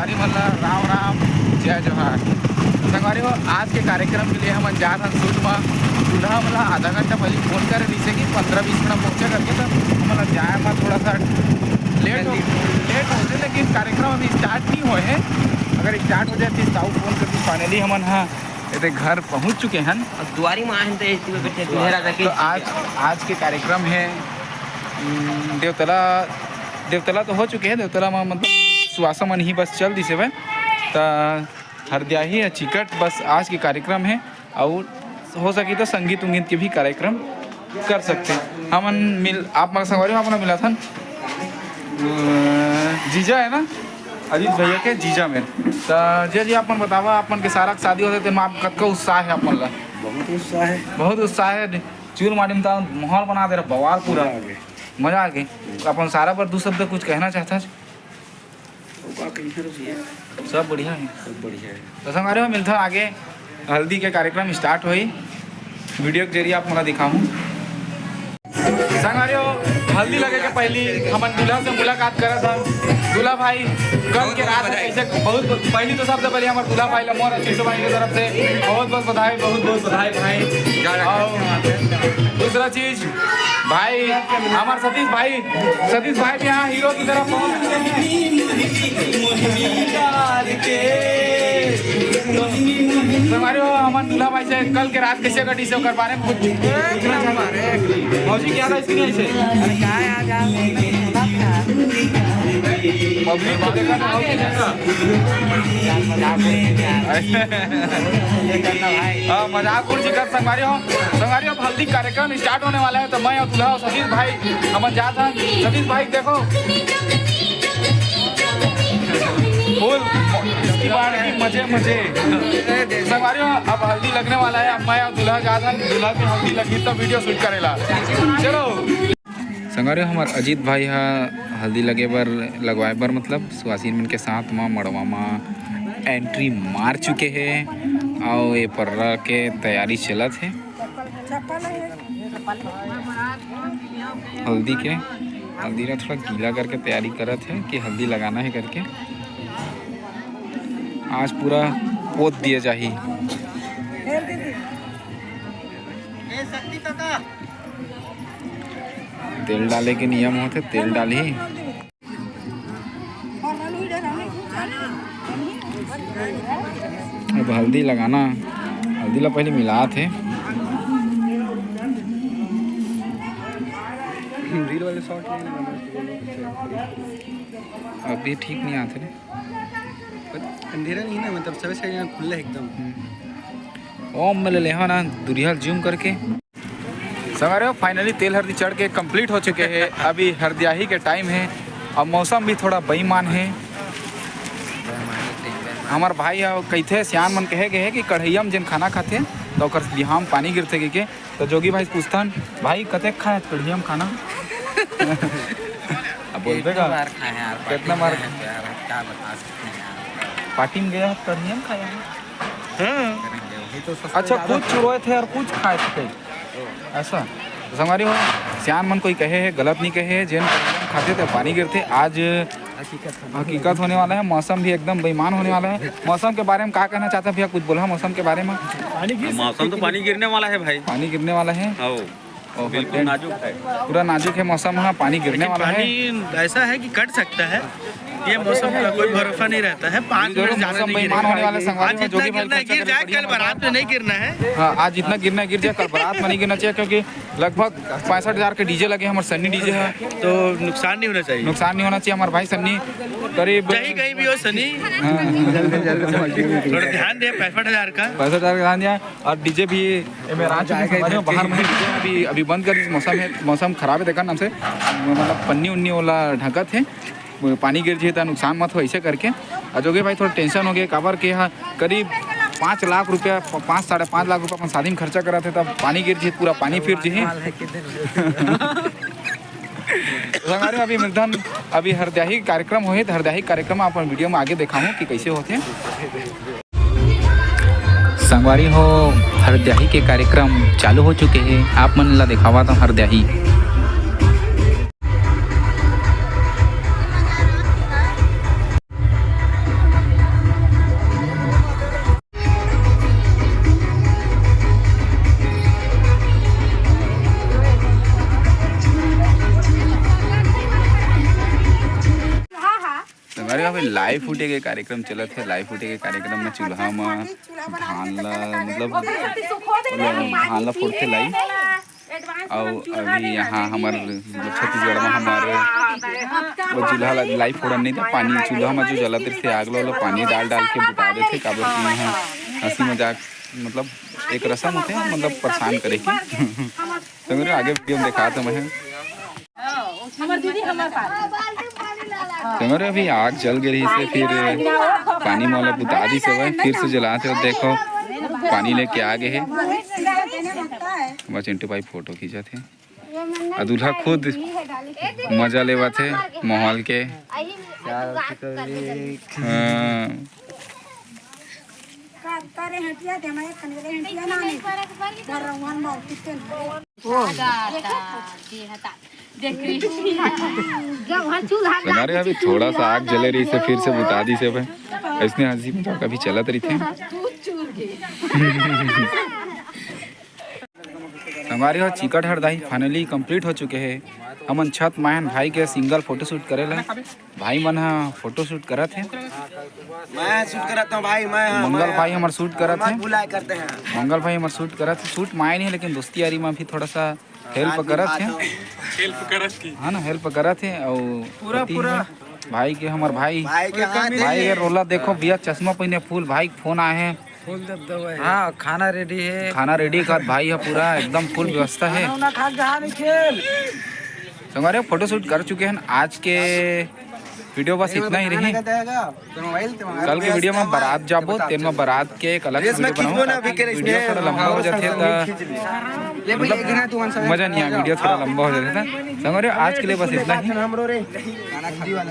संगवारी मल्ला राम राम जय जोहार। संगवारी हो आज के कार्यक्रम के लिए हम जा रहे सूट में दूल्हा मला आधा घंटा पहले फोन करे दी कि 15-20 मिनट पहुँचे करके तो हमारा जाए में थोड़ा सा लेट होते, लेकिन कार्यक्रम अभी स्टार्ट नहीं हुए हैं। अगर स्टार्ट हो जाए तो फोन करके फाइनली हम हाँ ये घर पहुंच चुके हैं। दुआरी में आए बैठे तो आज के कार्यक्रम है देवतला तो हो चुके हैं। देवतला में मतलब सुहासा मन ही बस चल दिसे भाई तो हरदियाही है चिकट बस आज के कार्यक्रम है। और हो सके तो संगीत उंगीत के भी कार्यक्रम कर सकते हैं। हम मिल आप संगवारी में अपना मिला था जीजा है ना अजीत भैया के जीजा में। तो जय जी अपन बतावा अपन के सारा शादी होते थे आप कतका उत्साह है अपन ला? बहुत उत्साह है। चूर माटी में माहौल बना दे रहा बवाल पूरा मजा आ गई। तो अपन सारा पर दो शब्द कुछ कहना चाहता है? सब बढ़िया है, सब बढ़िया है। तो संगवारी में मिलता आगे हल्दी के कार्यक्रम स्टार्ट हुई वीडियो के जरिए आप मला दिखाऊँ। संगवारी हल्दी लगे के पहले हम दूल्हा से मुलाकात करा था। दूल्हा भाई कल के रात ऐसे बहुत पहली तो सबसे पहले हमारे दूल्हा भाई मोर चिंटू भाई की तरफ से बहुत बहुत बधाई भाई। दूसरा चीज भाई हमारे सतीश भाई भी यहाँ हीरो की तरफ हमारे हमारे दूल्हा भाई से कल के रात कैसे कटी से कर पा रहे कुछ मौजी क्या था इसकी से पब्लिक को देखा ना मजाक कुर्सी कर संगवारी हो हल्दी कार्यक्रम स्टार्ट होने वाला है। तो मैं और दूल्हा सतीश भाई हम जा था। सतीश भाई देखो फुल इसकी बात मजे संगवारी हो अब हल्दी लगने वाला है। अब मैं और दूल्हा जा था, दूल्हा की हल्दी लगी तो वीडियो शूट करेला। चलो संगवारी हमारे अजीत भाई हल्दी लगे बर लगवाए बर मतलब सुहासिन मन के साथ में मड़वा में एंट्री मार चुके हैं और ये पर्रा के तैयारी चलत है हल्दी ने थोड़ा गीला करके तैयारी करत है कि हल्दी लगाना है करके आज पूरा पोत दिया जाही। तेल डाले के नियम होते तेल डाली अब हल्दी लगाना हल्दी ला पहले मिला थे अभी ठीक नहीं आते रे अंधेरा नहीं ना मतलब सब से खुला एकदम ओम में ले ना दुरिया जूम करके संगवारी फाइनली तेल हल्दी चढ़ के कंप्लीट हो चुके हैं। अभी हरदियाही के टाइम है और मौसम भी थोड़ा बेईमान है। हमार भाई कहते सियान मन कहे गए कि कढ़ैया में जिन खाना खाते तो बिहाम पानी गिरते के तो जोगी भाई पूछतन भाई कते खाए कढ़ैया में खाना अब बोलते का कितना बार पार्टी में गया कढ़ैया में खाया। अच्छा कुछ चुरोए थे और कुछ खाए थे ऐसा संगवारी हो सियान मन कोई कहे है गलत नहीं कहे है जिन खाते थे पानी गिरते आज हकीकत होने वाला है। मौसम भी एकदम बेईमान होने वाला है। मौसम के बारे में क्या कहना चाहता भैया कुछ बोला मौसम के बारे में? मौसम तो पानी गिरने वाला है भाई, पानी गिरने वाला है और बिल्कुल नाजुक है, पूरा नाजुक है मौसम। हाँ पानी गिरने वाला है। ऐसा है कि कट सकता है ये मौसम का कोई भरोसा नहीं रहता है। 5 मिनट ज्यादा नहीं गिरेगा। आज जितना गिरना गिर जाए कल बारात में नहीं गिरना है। हाँ आज जितना गिरना गिर जाए कल बारात में नहीं गिरना चाहिए क्योंकि लगभग 65,000 के डीजे लगे हमारे सन्नी डीजे है तो नुकसान नहीं होना चाहिए। नुकसान नहीं होना चाहिए। हमारे भाई सन्नी करीब कहीं भी हो सनी थोड़ा ध्यान दे 65,000 का ध्यान दिया। और डीजे भी बाहर में अभी बंद कर मौसम खराब है देखा नाम से मतलब पन्नी उन्नी वाला ढकत है पानी गिर जाए तो नुकसान मत हो ऐसे करके। और जो भाई थोड़ा टेंशन हो गया काबर के यहाँ करीब 5 लाख रुपया 5-5.5 लाख रुपया अपन शादी में खर्चा करा थे तब पानी गिर जाए पूरा पानी फिर जाए। अभी मिलता अभी हरदियाही कार्यक्रम हो हरदियाही कार्यक्रम अपन वीडियो में आगे दिखाऊँ कि कैसे होते संगवारी हो। हरदियाही के कार्यक्रम चालू हो चुके हैं। आप मन ला दिखावा था हरदियाही हमारे यहाँ पे लाइव फूटे के कार्यक्रम चलत है। लाइव फूटे के कार्यक्रम में चूल्हा में धान ला मतलब धान ला फोड़ते लाई। और अभी यहाँ हमारे छत्तीसगढ़ में हमारे वो चूल्हा लाइव फोड़न नहीं था। पानी चूल्हा में जो जलाते थे आग लो पानी डाल के बुता देते काबर की यहाँ हंसी मजाक मतलब एक रस्म होते हैं मतलब परेशान करे की। तो मेरे आगे वीडियो में दिखाता मैं। तो मेरे अभी आग जल गई से फिर पानी वाला बुता दी से फिर से जलाते हो। देखो पानी लेके आ गए है। बस चिंटू भाई फोटो खींचा थे। दूल्हा खुद मजा लेवा थे माहौल के। हमारे अभी थोड़ा सा आग जले रही से फिर से बुता दी से भाई इसने हंसी मजाक अभी चलत रही थे। हमारे यहाँ चिकट हरदाई फाइनली कंप्लीट हो चुके हैं। हमन छत माहन भाई के सिंगल फोटो शूट करेला। भाई मन हा फोटो शूट करत है। मैं शूट करता हूँ भाई। मंगल भाई हमार शूट करत है। बुलाए करते हैं मंगल भाई हमार शूट करत है। शूट माय नहीं लेकिन दोस्ती यारी में भी थोड़ा सा हेल्प करत है। हाँ ना हेल्प करत है। और पूरा भाई के हमार भाई के रोला देखो भैया चश्मा पहने फूल भाई फोन आए हैं। हाँ खाना रेडी है। खाना रेडी का भाई है पूरा एकदम फुल व्यवस्था है। तो हमारे फोटो शूट कर चुके हैं। आज के वीडियो बस इतना ही रही। कल के वीडियो में बारात जाबो तेन में बारात के एक अलग वीडियो बनाऊं। वीडियो थोड़ा लंबा हो जाते मजा नहीं आया। वीडियो थोड़ा लंबा हो जाता था। आज के लिए बस इतना ही।